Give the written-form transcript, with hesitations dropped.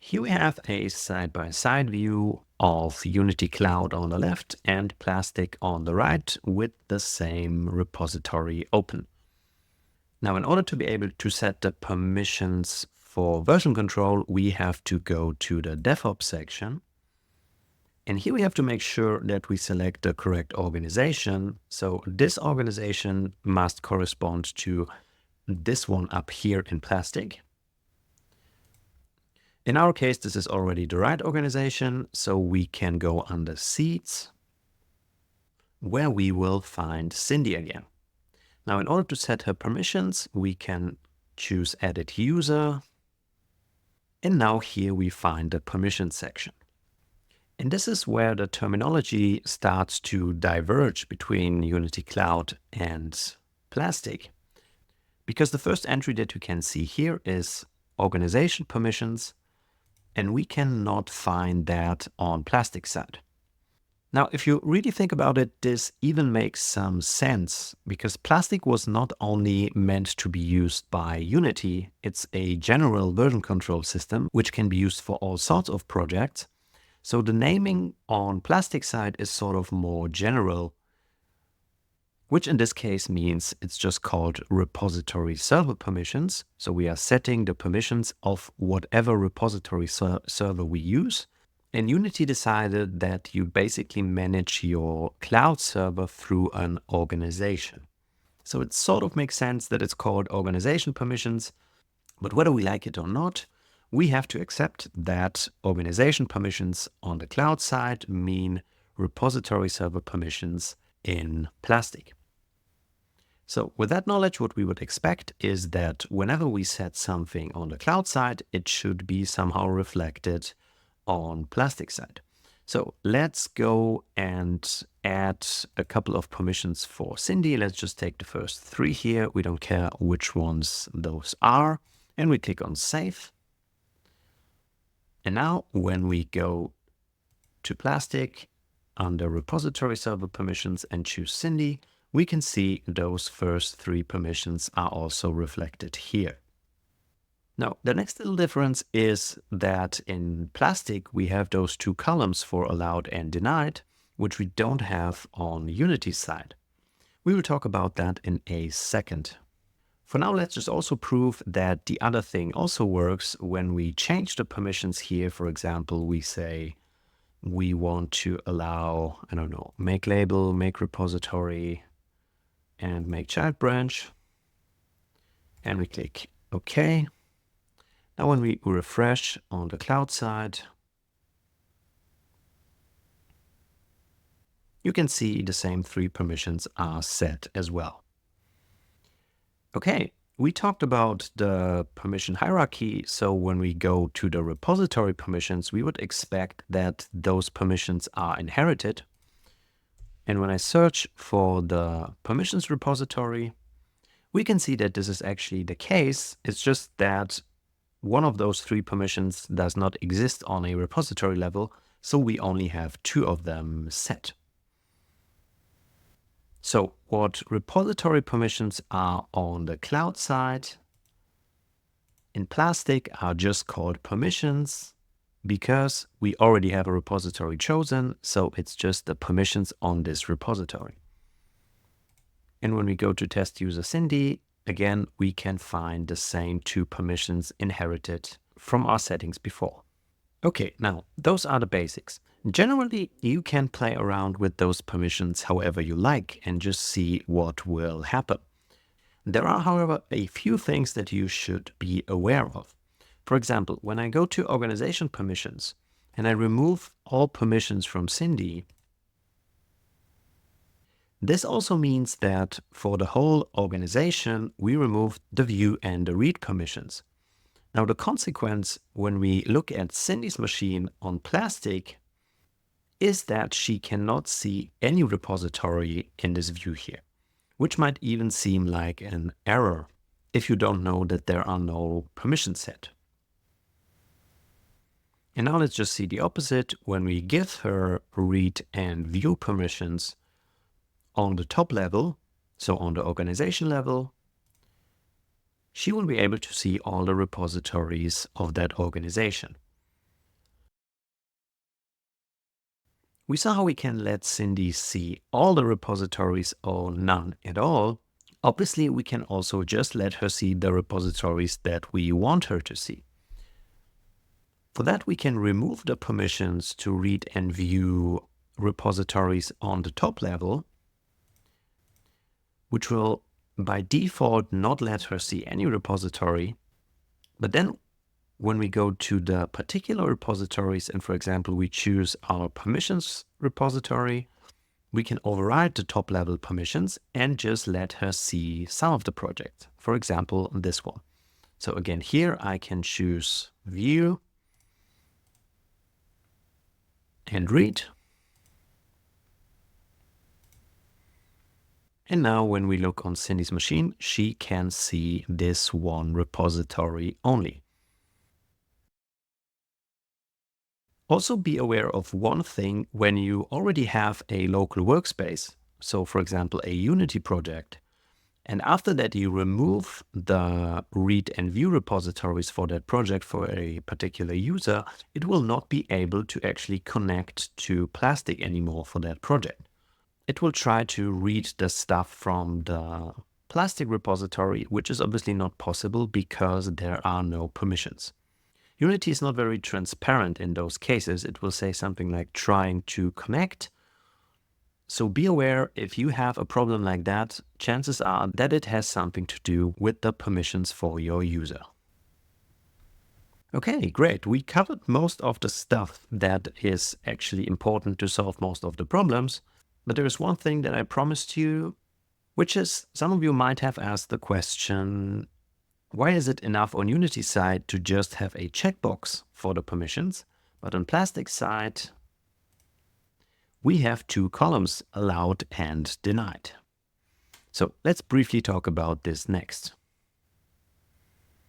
Here we have a side-by-side view of Unity Cloud on the left and Plastic on the right with the same repository open. Now, in order to be able to set the permissions for version control, we have to go to the DevOps section. And here we have to make sure that we select the correct organization. So this organization must correspond to this one up here in Plastic. In our case, this is already the right organization, so we can go under Seeds, where we will find Cindy again. Now, in order to set her permissions, we can choose Edit User. And now here we find the permission section. And this is where the terminology starts to diverge between Unity Cloud and Plastic. Because the first entry that you can see here is organization permissions, and we cannot find that on Plastic side. Now, if you really think about it, this even makes some sense because Plastic was not only meant to be used by Unity, it's a general version control system, which can be used for all sorts of projects. So the naming on Plastic side is sort of more general, which in this case means it's just called repository server permissions. So we are setting the permissions of whatever repository server we use. And Unity decided that you basically manage your cloud server through an organization. So it sort of makes sense that it's called organization permissions, but whether we like it or not, we have to accept that organization permissions on the cloud side mean repository server permissions in Plastic. So with that knowledge, what we would expect is that whenever we set something on the cloud side, it should be somehow reflected on Plastic side. So let's go and add a couple of permissions for Cindy. Let's just take the first three here. We don't care which ones those are. And we click on Save. And now when we go to Plastic under repository server permissions and choose Cindy, we can see those first three permissions are also reflected here. Now, the next little difference is that in Plastic, we have those two columns for allowed and denied, which we don't have on Unity side. We will talk about that in a second. For now, let's just also prove that the other thing also works when we change the permissions here. For example, we say we want to allow, I don't know, make label, make repository, and make child branch. And we click OK. Now when we refresh on the cloud side, you can see the same three permissions are set as well. Okay, we talked about the permission hierarchy. So when we go to the repository permissions, we would expect that those permissions are inherited. And when I search for the permissions repository, we can see that this is actually the case. It's just that one of those three permissions does not exist on a repository level, so we only have two of them set. So what repository permissions are on the cloud side in Plastic are just called permissions because we already have a repository chosen, so it's just the permissions on this repository. And when we go to test user Cindy, again, we can find the same two permissions inherited from our settings before. Okay, now those are the basics. Generally, you can play around with those permissions however you like and just see what will happen. There are, however, a few things that you should be aware of. For example, when I go to organization permissions and I remove all permissions from Cindy, this also means that for the whole organization, we remove the view and the read permissions. Now, the consequence when we look at Cindy's machine on Plastic is that she cannot see any repository in this view here, which might even seem like an error if you don't know that there are no permissions set. And now let's just see the opposite. When we give her read and view permissions on the top level, so on the organization level, she will be able to see all the repositories of that organization. We saw how we can let Cindy see all the repositories or none at all. Obviously, we can also just let her see the repositories that we want her to see. For that, we can remove the permissions to read and view repositories on the top level, which will by default not let her see any repository. But then when we go to the particular repositories and, for example, we choose our permissions repository, we can override the top level permissions and just let her see some of the projects. For example, this one. So again, here I can choose view and read. And now when we look on Cindy's machine, she can see this one repository only. Also be aware of one thing when you already have a local workspace. So for example, a Unity project. And after that, you remove the read and view repositories for that project for a particular user, it will not be able to actually connect to Plastic anymore for that project. It will try to read the stuff from the Plastic repository, which is obviously not possible because there are no permissions. Unity is not very transparent in those cases. It will say something like trying to connect. So be aware, if you have a problem like that, chances are that it has something to do with the permissions for your user. Okay, great. We covered most of the stuff that is actually important to solve most of the problems. But there is one thing that I promised you, which is some of you might have asked the question, why is it enough on Unity side to just have a checkbox for the permissions, but on Plastic side, we have two columns, allowed and denied. So let's briefly talk about this next.